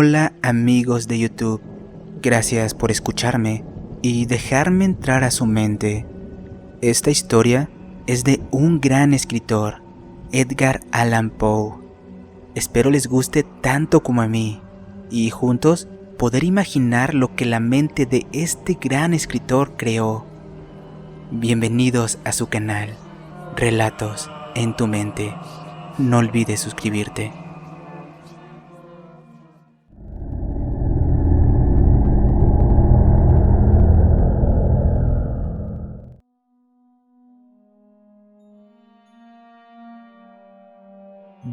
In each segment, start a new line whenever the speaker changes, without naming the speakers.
Hola amigos de YouTube, gracias por escucharme y dejarme entrar a su mente. Esta historia es de un gran escritor, Edgar Allan Poe. Espero les guste tanto como a mí y juntos poder imaginar lo que la mente de este gran escritor creó. Bienvenidos a su canal, Relatos en tu mente. No olvides suscribirte.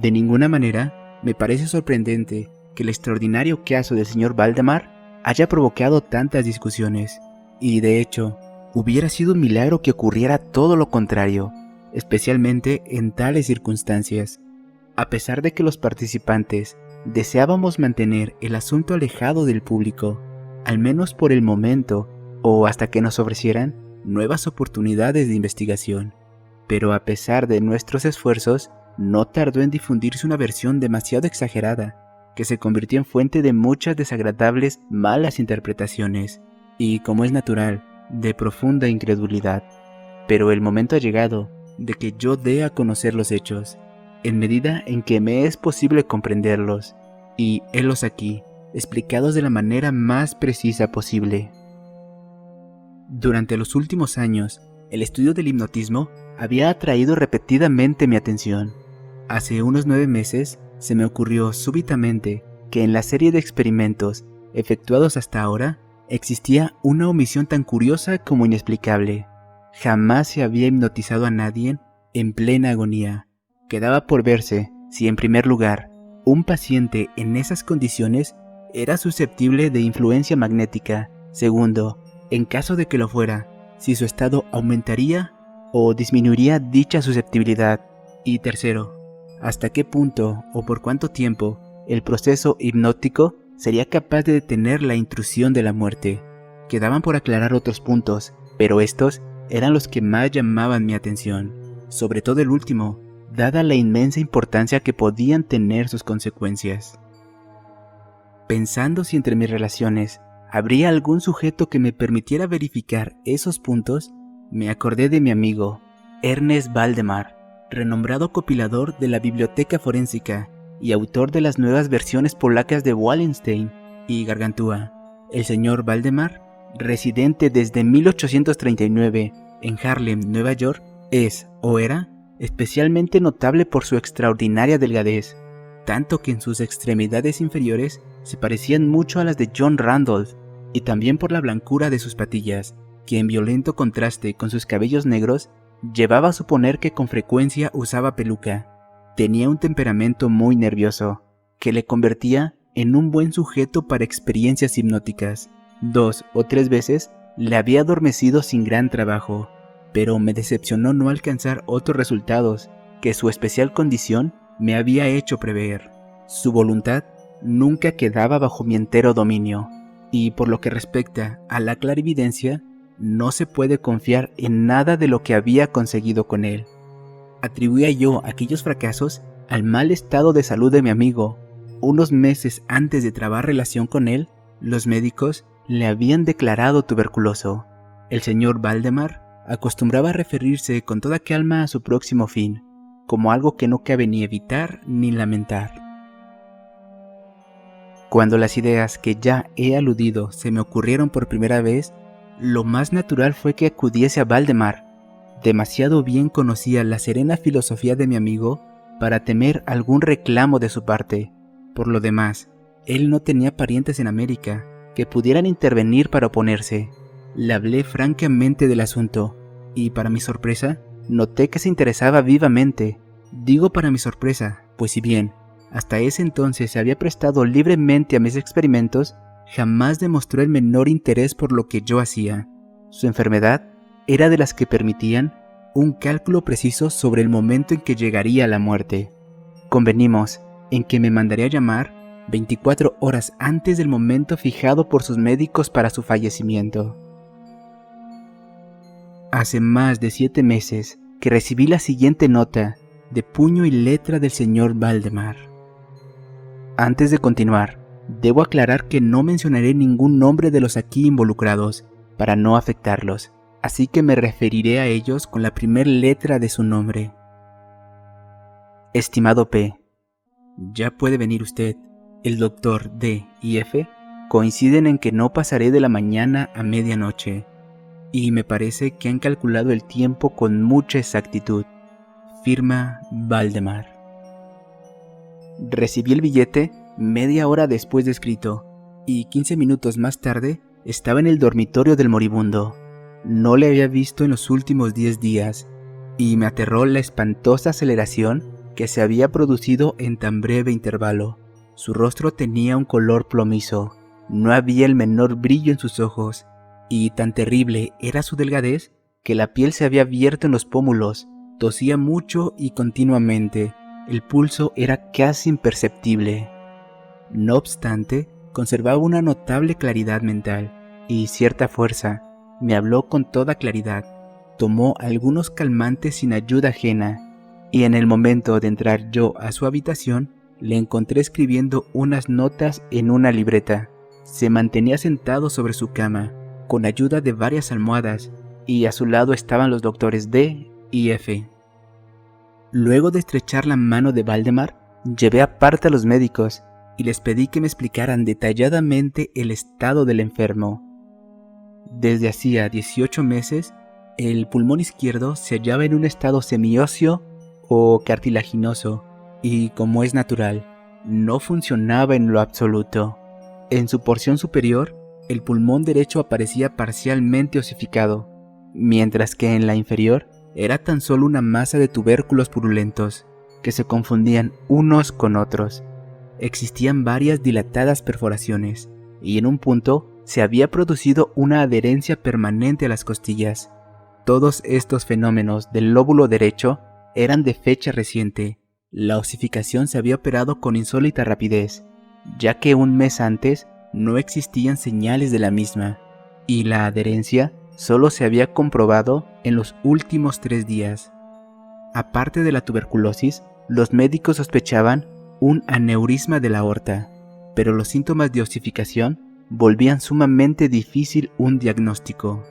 De ninguna manera me parece sorprendente que el extraordinario caso del señor Valdemar haya provocado tantas discusiones, y de hecho, hubiera sido un milagro que ocurriera todo lo contrario, especialmente en tales circunstancias. A pesar de que los participantes deseábamos mantener el asunto alejado del público, al menos por el momento, o hasta que nos ofrecieran nuevas oportunidades de investigación. Pero a pesar de nuestros esfuerzos, no tardó en difundirse una versión demasiado exagerada, que se convirtió en fuente de muchas desagradables malas interpretaciones, y, como es natural, de profunda incredulidad. Pero el momento ha llegado de que yo dé a conocer los hechos, en medida en que me es posible comprenderlos, y helos aquí, explicados de la manera más precisa posible. Durante los últimos años, el estudio del hipnotismo había atraído repetidamente mi atención. Hace unos 9 meses se me ocurrió súbitamente que en la serie de experimentos efectuados hasta ahora existía una omisión tan curiosa como inexplicable. Jamás se había hipnotizado a nadie en plena agonía. Quedaba por verse si, en primer lugar, un paciente en esas condiciones era susceptible de influencia magnética. Segundo, en caso de que lo fuera, si su estado aumentaría o disminuiría dicha susceptibilidad. Y tercero, hasta qué punto o por cuánto tiempo el proceso hipnótico sería capaz de detener la intrusión de la muerte. Quedaban por aclarar otros puntos, pero estos eran los que más llamaban mi atención, sobre todo el último, dada la inmensa importancia que podían tener sus consecuencias. Pensando si entre mis relaciones habría algún sujeto que me permitiera verificar esos puntos, me acordé de mi amigo, Ernest Valdemar, renombrado compilador de la biblioteca forénsica y autor de las nuevas versiones polacas de Wallenstein y Gargantúa. El señor Valdemar, residente desde 1839 en Harlem, Nueva York, es, o era, especialmente notable por su extraordinaria delgadez, tanto que en sus extremidades inferiores se parecían mucho a las de John Randolph, y también por la blancura de sus patillas, que en violento contraste con sus cabellos negros, llevaba a suponer que con frecuencia usaba peluca. Tenía un temperamento muy nervioso, que le convertía en un buen sujeto para experiencias hipnóticas. 2 o 3 veces le había adormecido sin gran trabajo, pero me decepcionó no alcanzar otros resultados que su especial condición me había hecho prever. Su voluntad nunca quedaba bajo mi entero dominio, y por lo que respecta a la clarividencia, no se puede confiar en nada de lo que había conseguido con él. Atribuía yo aquellos fracasos al mal estado de salud de mi amigo. Unos meses antes de trabar relación con él, los médicos le habían declarado tuberculoso. El señor Valdemar acostumbraba a referirse con toda calma a su próximo fin, como algo que no cabe ni evitar ni lamentar. Cuando las ideas que ya he aludido se me ocurrieron por primera vez, lo más natural fue que acudiese a Valdemar. Demasiado bien conocía la serena filosofía de mi amigo para temer algún reclamo de su parte. Por lo demás, él no tenía parientes en América que pudieran intervenir para oponerse. Le hablé francamente del asunto, y para mi sorpresa, noté que se interesaba vivamente. Digo para mi sorpresa, pues si bien hasta ese entonces se había prestado libremente a mis experimentos, jamás demostró el menor interés por lo que yo hacía. Su enfermedad era de las que permitían un cálculo preciso sobre el momento en que llegaría a la muerte. Convenimos en que me mandaría llamar 24 horas antes del momento fijado por sus médicos para su fallecimiento. Hace más de 7 meses que recibí la siguiente nota de puño y letra del señor Valdemar. Antes de continuar, Debo aclarar que no mencionaré ningún nombre de los aquí involucrados para no afectarlos, así que me referiré a ellos con la primera letra de su nombre. Estimado P, ya puede venir usted. El doctor D y F coinciden en que no pasaré de la mañana a medianoche, y me parece que han calculado el tiempo con mucha exactitud. Firma Valdemar. Recibí el billete media hora después de escrito, y 15 minutos más tarde estaba en el dormitorio del moribundo. No le había visto en los últimos 10 días, y me aterró la espantosa aceleración que se había producido en tan breve intervalo. Su rostro tenía un color plomizo, no había el menor brillo en sus ojos, y tan terrible era su delgadez que la piel se había abierto en los pómulos, tosía mucho y continuamente, el pulso era casi imperceptible. No obstante, conservaba una notable claridad mental y cierta fuerza. Me habló con toda claridad, tomó algunos calmantes sin ayuda ajena, y en el momento de entrar yo a su habitación, le encontré escribiendo unas notas en una libreta. Se mantenía sentado sobre su cama, con ayuda de varias almohadas, y a su lado estaban los doctores D y F. Luego de estrechar la mano de Valdemar, llevé aparte a los médicos y les pedí que me explicaran detalladamente el estado del enfermo. Desde hacía 18 meses, el pulmón izquierdo se hallaba en un estado semióseo o cartilaginoso y, como es natural, no funcionaba en lo absoluto. En su porción superior, el pulmón derecho aparecía parcialmente osificado, mientras que en la inferior era tan solo una masa de tubérculos purulentos que se confundían unos con otros. Existían varias dilatadas perforaciones y en un punto se había producido una adherencia permanente a las costillas. Todos estos fenómenos del lóbulo derecho eran de fecha reciente. La osificación se había operado con insólita rapidez, ya que un mes antes no existían señales de la misma, y la adherencia solo se había comprobado en los últimos 3 días. Aparte de la tuberculosis, los médicos sospechaban un aneurisma de la aorta, pero los síntomas de osificación volvían sumamente difícil un diagnóstico.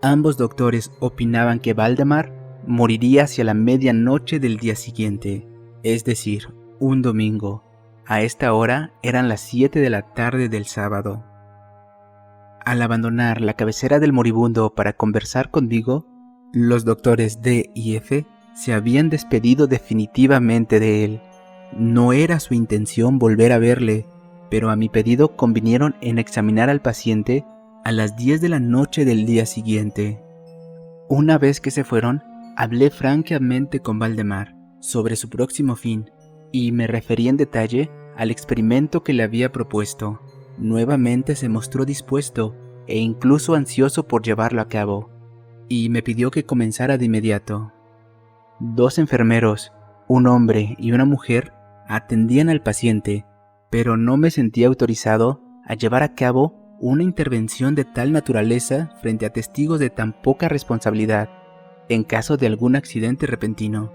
Ambos doctores opinaban que Valdemar moriría hacia la medianoche del día siguiente, es decir, un domingo. A esta hora eran las 7 de la tarde del sábado. Al abandonar la cabecera del moribundo para conversar conmigo, los doctores D y F se habían despedido definitivamente de él. No era su intención volver a verle, pero a mi pedido convinieron en examinar al paciente a las 10 de la noche del día siguiente. Una vez que se fueron, hablé francamente con Valdemar sobre su próximo fin y me referí en detalle al experimento que le había propuesto. Nuevamente se mostró dispuesto e incluso ansioso por llevarlo a cabo, y me pidió que comenzara de inmediato. 2 enfermeros, un hombre y una mujer, atendían al paciente, pero no me sentía autorizado a llevar a cabo una intervención de tal naturaleza frente a testigos de tan poca responsabilidad, en caso de algún accidente repentino.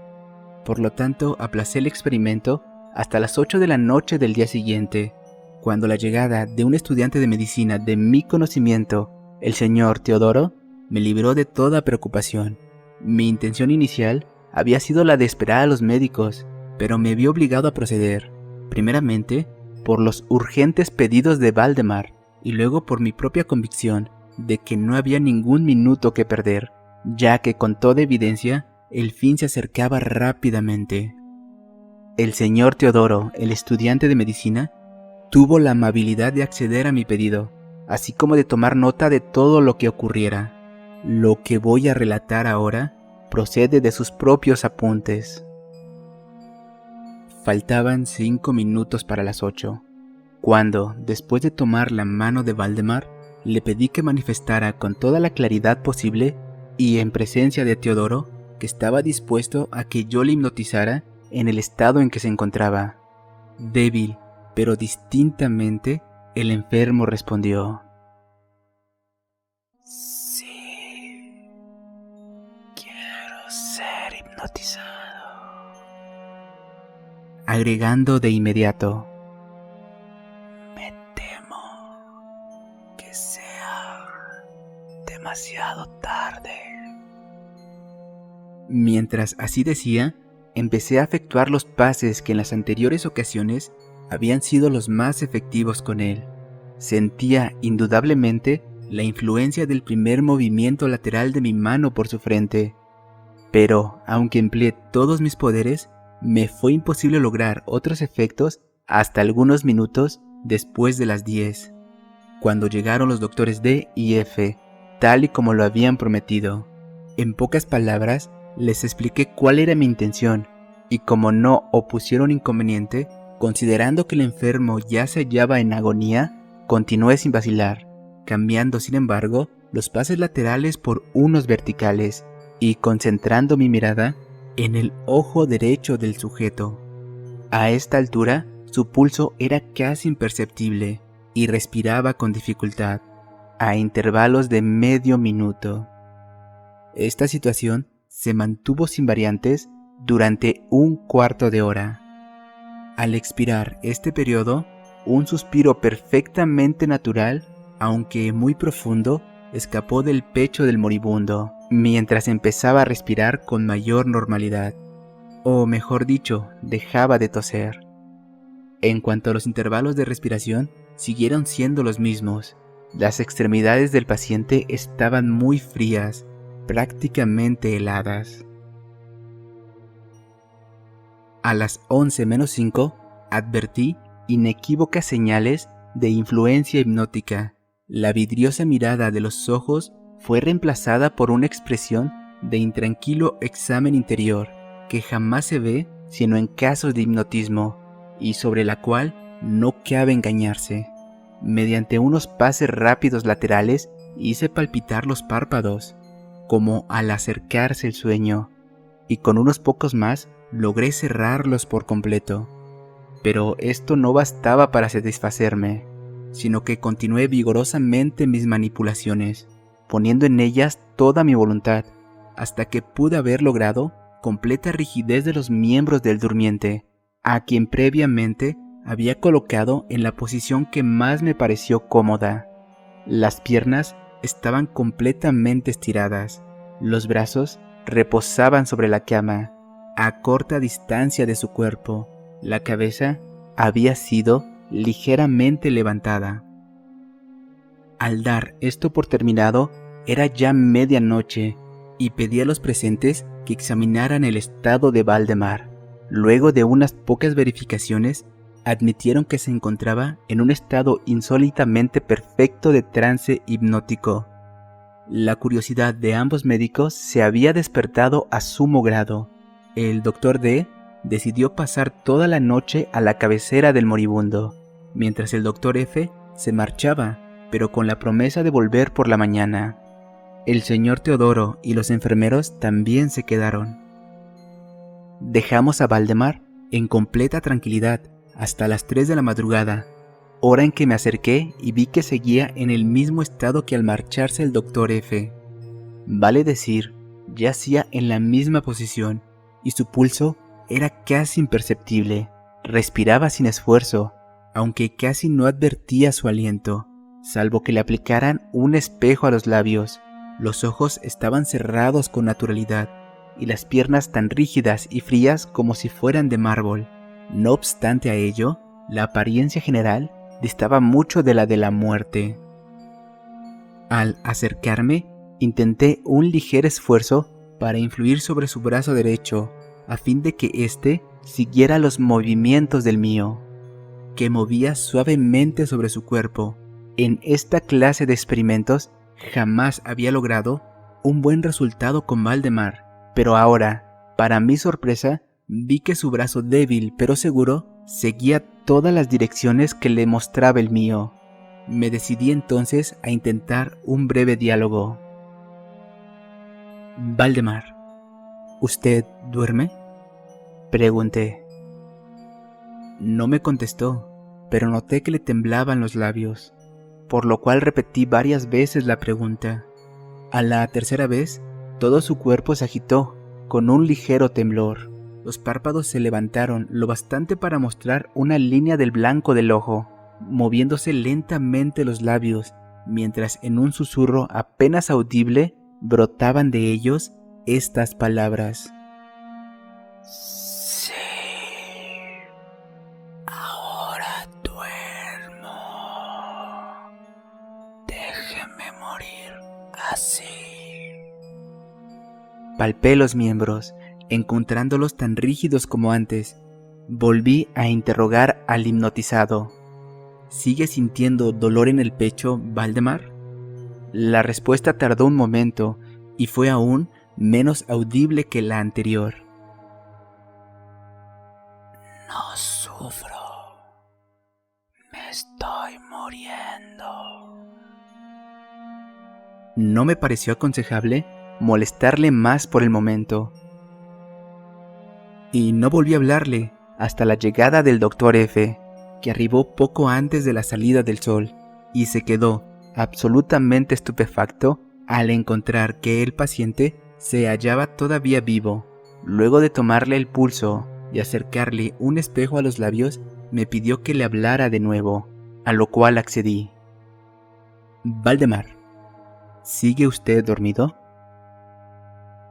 Por lo tanto, aplacé el experimento hasta las 8 de la noche del día siguiente, cuando la llegada de un estudiante de medicina de mi conocimiento, el señor Teodoro, me libró de toda preocupación. Mi intención inicial había sido la de esperar a los médicos, pero me vi obligado a proceder, primeramente por los urgentes pedidos de Valdemar y luego por mi propia convicción de que no había ningún minuto que perder, ya que con toda evidencia el fin se acercaba rápidamente. El señor Teodoro, el estudiante de medicina, tuvo la amabilidad de acceder a mi pedido, así como de tomar nota de todo lo que ocurriera. Lo que voy a relatar ahora procede de sus propios apuntes. Faltaban 5 minutos para las 8, cuando, después de tomar la mano de Valdemar, le pedí que manifestara con toda la claridad posible y en presencia de Teodoro que estaba dispuesto a que yo le hipnotizara en el estado en que se encontraba. Débil, pero distintamente, el enfermo respondió: "Sí, quiero ser hipnotizado", agregando de inmediato: "Me Mientras así decía, empecé a efectuar los pases que en las anteriores ocasiones habían sido los más efectivos con él. Sentía indudablemente la influencia del primer movimiento lateral de mi mano por su frente, pero aunque empleé todos mis poderes, me fue imposible lograr otros efectos hasta algunos minutos después de las 10, cuando llegaron los doctores D y F, tal y como lo habían prometido. En pocas palabras, les expliqué cuál era mi intención, y como no opusieron inconveniente, considerando que el enfermo ya se hallaba en agonía, continué sin vacilar, cambiando sin embargo los pases laterales por unos verticales y concentrando mi mirada en el ojo derecho del sujeto. A esta altura, su pulso era casi imperceptible y respiraba con dificultad, a intervalos de medio minuto. Esta situación se mantuvo sin variantes durante un cuarto de hora. Al expirar este periodo, un suspiro perfectamente natural, aunque muy profundo, escapó del pecho del moribundo, mientras empezaba a respirar con mayor normalidad, o mejor dicho, dejaba de toser. En cuanto a los intervalos de respiración, siguieron siendo los mismos. Las extremidades del paciente estaban muy frías, prácticamente heladas. A las 11:05 advertí inequívocas señales de influencia hipnótica. La vidriosa mirada de los ojos fue reemplazada por una expresión de intranquilo examen interior que jamás se ve sino en casos de hipnotismo y sobre la cual no cabe engañarse. Mediante unos pases rápidos laterales hice palpitar los párpados, como al acercarse el sueño, y con unos pocos más logré cerrarlos por completo. Pero esto no bastaba para satisfacerme, sino que continué vigorosamente mis manipulaciones, poniendo en ellas toda mi voluntad, hasta que pude haber logrado completa rigidez de los miembros del durmiente, a quien previamente había colocado en la posición que más me pareció cómoda. Las piernas estaban completamente estiradas, los brazos reposaban sobre la cama, a corta distancia de su cuerpo. La cabeza había sido ligeramente levantada. Al dar esto por terminado, era ya medianoche y pedí a los presentes que examinaran el estado de Valdemar. Luego de unas pocas verificaciones, admitieron que se encontraba en un estado insólitamente perfecto de trance hipnótico. La curiosidad de ambos médicos se había despertado a sumo grado. El doctor D decidió pasar toda la noche a la cabecera del moribundo, mientras el doctor F se marchaba, pero con la promesa de volver por la mañana. El señor Teodoro y los enfermeros también se quedaron. Dejamos a Valdemar en completa tranquilidad hasta las 3 de la madrugada, hora en que me acerqué y vi que seguía en el mismo estado que al marcharse el doctor F. Vale decir, yacía en la misma posición y su pulso era casi imperceptible. Respiraba sin esfuerzo, aunque casi no advertía su aliento, salvo que le aplicaran un espejo a los labios. Los ojos estaban cerrados con naturalidad y las piernas tan rígidas y frías como si fueran de mármol. No obstante a ello, la apariencia general distaba mucho de la muerte. Al acercarme, intenté un ligero esfuerzo para influir sobre su brazo derecho, a fin de que éste siguiera los movimientos del mío, que movía suavemente sobre su cuerpo. En esta clase de experimentos jamás había logrado un buen resultado con Valdemar, pero ahora, para mi sorpresa, vi que su brazo débil pero seguro seguía todas las direcciones que le mostraba el mío. Me decidí entonces a intentar un breve diálogo. Valdemar, ¿usted duerme?, pregunté. No me contestó, pero noté que le temblaban los labios, por lo cual repetí varias veces la pregunta. A la tercera vez, todo su cuerpo se agitó con un ligero temblor. Los párpados se levantaron lo bastante para mostrar una línea del blanco del ojo, moviéndose lentamente los labios, mientras en un susurro apenas audible brotaban de ellos estas palabras.
Sí, ahora duermo. Déjeme morir así.
Palpé los miembros, encontrándolos tan rígidos como antes. Volví a interrogar al hipnotizado. ¿Sigue sintiendo dolor en el pecho, Valdemar? La respuesta tardó un momento y fue aún menos audible que la anterior.
No sufro. Me estoy muriendo.
No me pareció aconsejable molestarle más por el momento. Y no volví a hablarle hasta la llegada del Dr. F., que arribó poco antes de la salida del sol y se quedó absolutamente estupefacto al encontrar que el paciente se hallaba todavía vivo. Luego de tomarle el pulso y acercarle un espejo a los labios, me pidió que le hablara de nuevo, a lo cual accedí. Valdemar, ¿sigue usted dormido?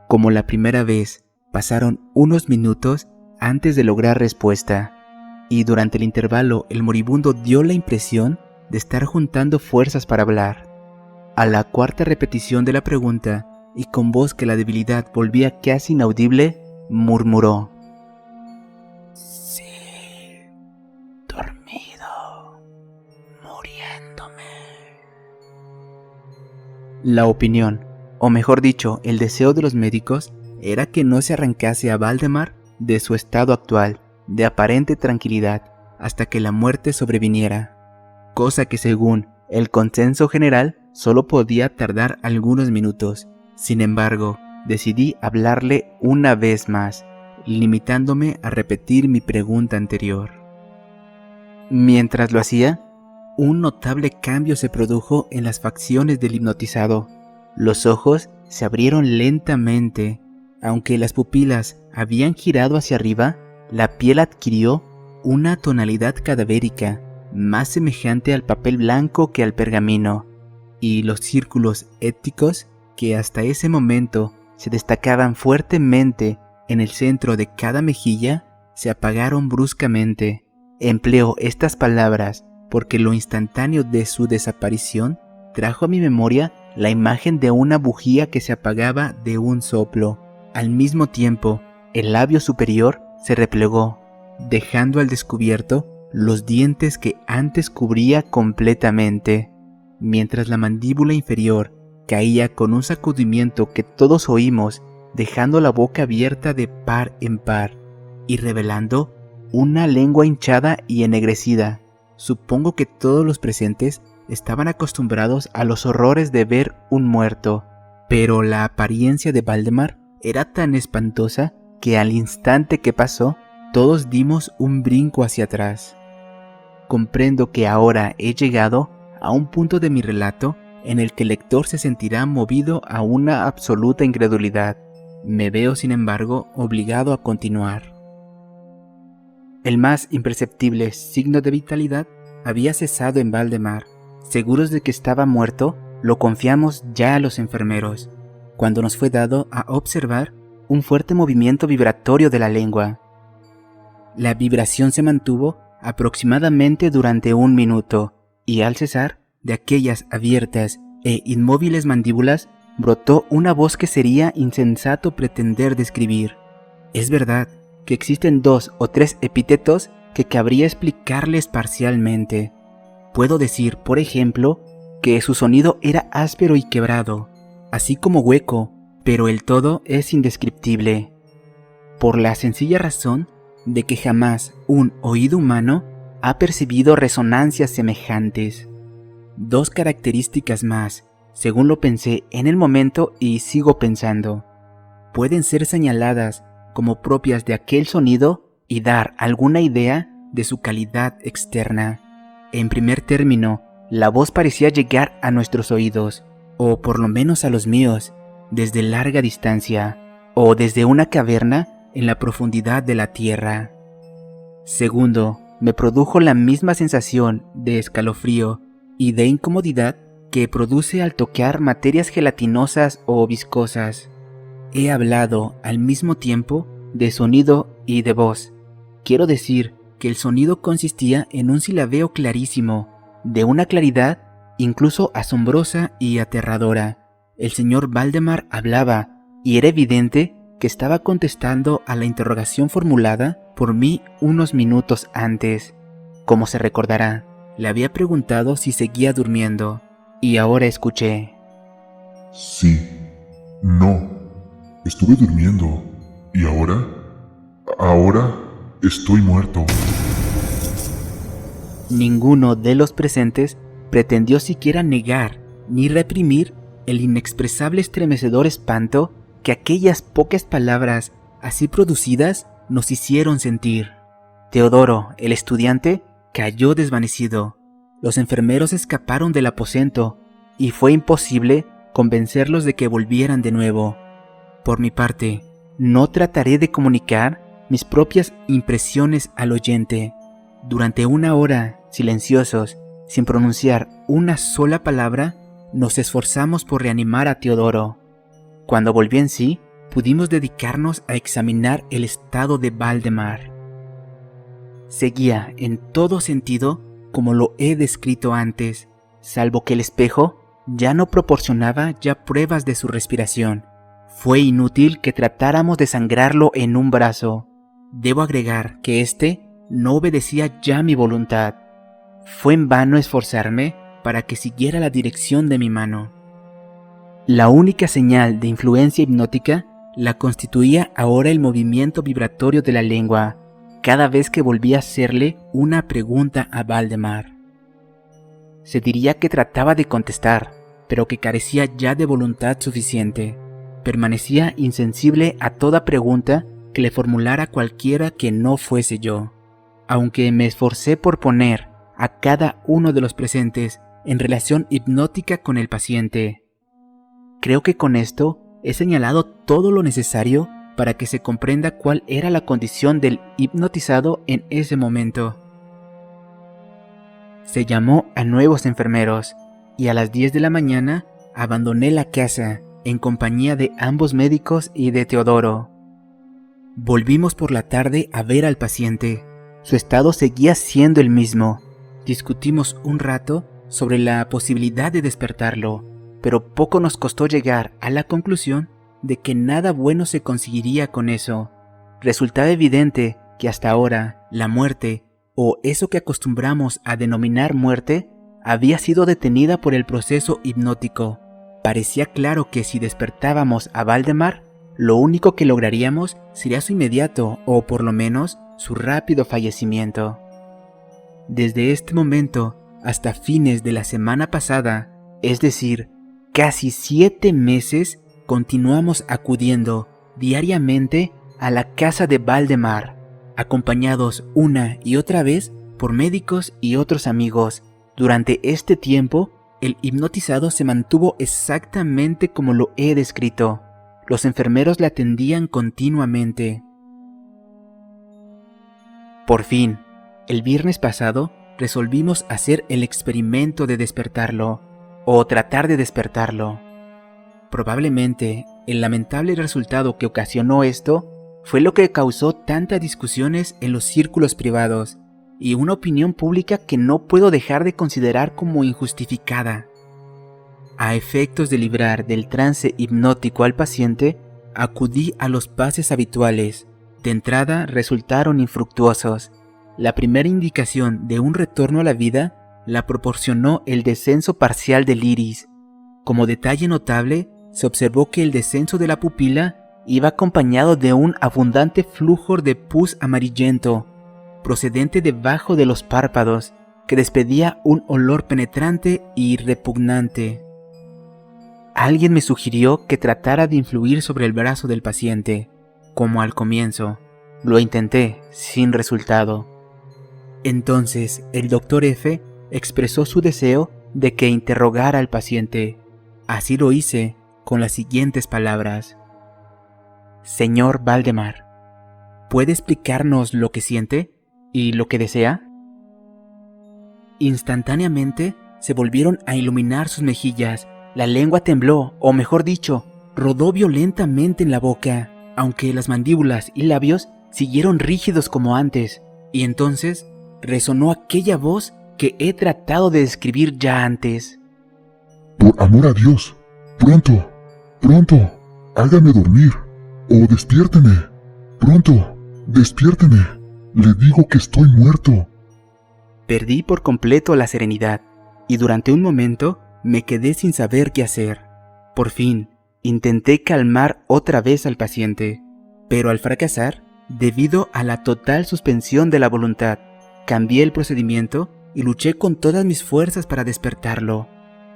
Como la primera vez, pasaron unos minutos antes de lograr respuesta, y durante el intervalo el moribundo dio la impresión de estar juntando fuerzas para hablar. A la cuarta repetición de la pregunta, y con voz que la debilidad volvía casi inaudible, murmuró:
Sí, dormido, muriéndome.
La opinión, o mejor dicho, el deseo de los médicos, era que no se arrancase a Valdemar de su estado actual, de aparente tranquilidad, hasta que la muerte sobreviniera, cosa que según el consenso general solo podía tardar algunos minutos. Sin embargo, decidí hablarle una vez más, limitándome a repetir mi pregunta anterior. Mientras lo hacía, un notable cambio se produjo en las facciones del hipnotizado. Los ojos se abrieron lentamente. Aunque las pupilas habían girado hacia arriba, la piel adquirió una tonalidad cadavérica, más semejante al papel blanco que al pergamino, y los círculos éticos que hasta ese momento se destacaban fuertemente en el centro de cada mejilla se apagaron bruscamente. Empleo estas palabras porque lo instantáneo de su desaparición trajo a mi memoria la imagen de una bujía que se apagaba de un soplo. Al mismo tiempo, el labio superior se replegó, dejando al descubierto los dientes que antes cubría completamente, mientras la mandíbula inferior caía con un sacudimiento que todos oímos, dejando la boca abierta de par en par y revelando una lengua hinchada y ennegrecida. Supongo que todos los presentes estaban acostumbrados a los horrores de ver un muerto, pero la apariencia de Valdemar era tan espantosa que al instante que pasó, todos dimos un brinco hacia atrás. Comprendo que ahora he llegado a un punto de mi relato en el que el lector se sentirá movido a una absoluta incredulidad. Me veo, sin embargo, obligado a continuar. El más imperceptible signo de vitalidad había cesado en Valdemar. Seguros de que estaba muerto, lo confiamos ya a los enfermeros, cuando nos fue dado a observar un fuerte movimiento vibratorio de la lengua. La vibración se mantuvo aproximadamente durante 1 minuto, y al cesar, de aquellas abiertas e inmóviles mandíbulas brotó una voz que sería insensato pretender describir. Es verdad que existen 2 o 3 epítetos que cabría explicarles parcialmente. Puedo decir, por ejemplo, que su sonido era áspero y quebrado, así como hueco, pero el todo es indescriptible, por la sencilla razón de que jamás un oído humano ha percibido resonancias semejantes. 2 características más, según lo pensé en el momento y sigo pensando, pueden ser señaladas como propias de aquel sonido y dar alguna idea de su calidad externa. En primer término, la voz parecía llegar a nuestros oídos, o por lo menos a los míos, desde larga distancia, o desde una caverna en la profundidad de la tierra. Segundo, me produjo la misma sensación de escalofrío y de incomodidad que produce al tocar materias gelatinosas o viscosas. he hablado al mismo tiempo de sonido y de voz. Quiero decir que el sonido consistía en un silabeo clarísimo, de una claridad incluso asombrosa y aterradora. El señor Valdemar hablaba, y era evidente que estaba contestando a la interrogación formulada por mí unos minutos antes. Como se recordará, le había preguntado si seguía durmiendo, y ahora escuché.
Sí, no, estuve durmiendo, y ahora estoy muerto.
Ninguno de los presentes pretendió siquiera negar ni reprimir el inexpresable estremecedor espanto que aquellas pocas palabras así producidas nos hicieron sentir. Teodoro, el estudiante, cayó desvanecido. Los enfermeros escaparon del aposento y fue imposible convencerlos de que volvieran de nuevo. Por mi parte, no trataré de comunicar mis propias impresiones al oyente. Durante una hora, silenciosos, sin pronunciar una sola palabra, nos esforzamos por reanimar a Teodoro. Cuando volvió en sí, pudimos dedicarnos a examinar el estado de Valdemar. Seguía en todo sentido como lo he descrito antes, salvo que el espejo ya no proporcionaba ya pruebas de su respiración. Fue inútil que tratáramos de sangrarlo en un brazo. Debo agregar que éste no obedecía ya mi voluntad. Fue en vano esforzarme para que siguiera la dirección de mi mano. La única señal de influencia hipnótica la constituía ahora el movimiento vibratorio de la lengua, cada vez que volvía a hacerle una pregunta a Valdemar. Se diría que trataba de contestar, pero que carecía ya de voluntad suficiente. Permanecía insensible a toda pregunta que le formulara cualquiera que no fuese yo. Aunque me esforcé por poner a cada uno de los presentes en relación hipnótica con el paciente. Creo que con esto he señalado todo lo necesario para que se comprenda cuál era la condición del hipnotizado en ese momento. Se llamó a nuevos enfermeros y a las 10 de la mañana abandoné la casa en compañía de ambos médicos y de Teodoro. Volvimos por la tarde a ver al paciente. Su estado seguía siendo el mismo. Discutimos un rato sobre la posibilidad de despertarlo, pero poco nos costó llegar a la conclusión de que nada bueno se conseguiría con eso. Resultaba evidente que hasta ahora la muerte, o eso que acostumbramos a denominar muerte, había sido detenida por el proceso hipnótico. Parecía claro que si despertábamos a Valdemar, lo único que lograríamos sería su inmediato, o por lo menos, su rápido fallecimiento. Desde este momento hasta fines de la semana pasada, es decir, casi 7 meses, continuamos acudiendo diariamente a la casa de Valdemar, acompañados una y otra vez por médicos y otros amigos. Durante este tiempo, el hipnotizado se mantuvo exactamente como lo he descrito. Los enfermeros le atendían continuamente. Por fin, el viernes pasado, resolvimos hacer el experimento de despertarlo, o tratar de despertarlo. Probablemente, el lamentable resultado que ocasionó esto fue lo que causó tantas discusiones en los círculos privados y una opinión pública que no puedo dejar de considerar como injustificada. A efectos de librar del trance hipnótico al paciente, acudí a los pases habituales. De entrada resultaron infructuosos. La primera indicación de un retorno a la vida la proporcionó el descenso parcial del iris. Como detalle notable, se observó que el descenso de la pupila iba acompañado de un abundante flujo de pus amarillento, procedente debajo de los párpados, que despedía un olor penetrante y repugnante. Alguien me sugirió que tratara de influir sobre el brazo del paciente, como al comienzo. Lo intenté, sin resultado. Entonces el Dr. F. expresó su deseo de que interrogara al paciente. Así lo hice, con las siguientes palabras: Señor Valdemar, ¿puede explicarnos lo que siente y lo que desea? Instantáneamente se volvieron a iluminar sus mejillas, la lengua tembló, o mejor dicho, rodó violentamente en la boca, aunque las mandíbulas y labios siguieron rígidos como antes, y entonces resonó aquella voz que he tratado de describir ya antes.
Por amor a Dios, pronto, pronto, hágame dormir, o despiérteme, pronto, despiérteme, le digo que estoy muerto.
Perdí por completo la serenidad, y durante un momento me quedé sin saber qué hacer. Por fin, intenté calmar otra vez al paciente, pero al fracasar, debido a la total suspensión de la voluntad, cambié el procedimiento y luché con todas mis fuerzas para despertarlo.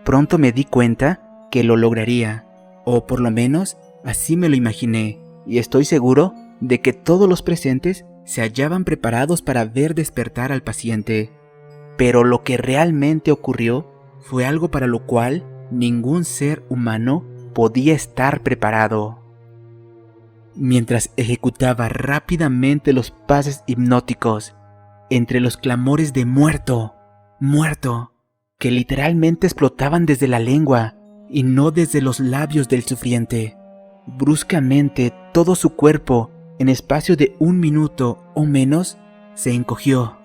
Pronto me di cuenta que lo lograría, o por lo menos así me lo imaginé, y estoy seguro de que todos los presentes se hallaban preparados para ver despertar al paciente. Pero lo que realmente ocurrió fue algo para lo cual ningún ser humano podía estar preparado. Mientras ejecutaba rápidamente los pases hipnóticos, entre los clamores de muerto, muerto, que literalmente explotaban desde la lengua y no desde los labios del sufriente, bruscamente todo su cuerpo, en espacio de 1 minuto o menos, se encogió,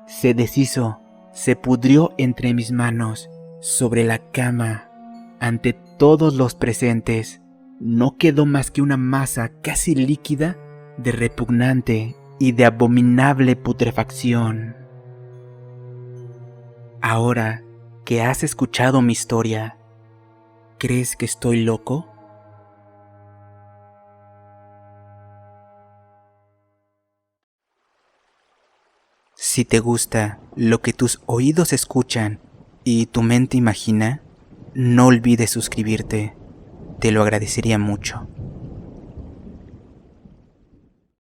se deshizo, se pudrió entre mis manos, sobre la cama, ante todos los presentes. No quedó más que una masa casi líquida de repugnante y de abominable putrefacción. Ahora que has escuchado mi historia, ¿crees que estoy loco? Si te gusta lo que tus oídos escuchan y tu mente imagina, no olvides suscribirte. Te lo agradecería mucho.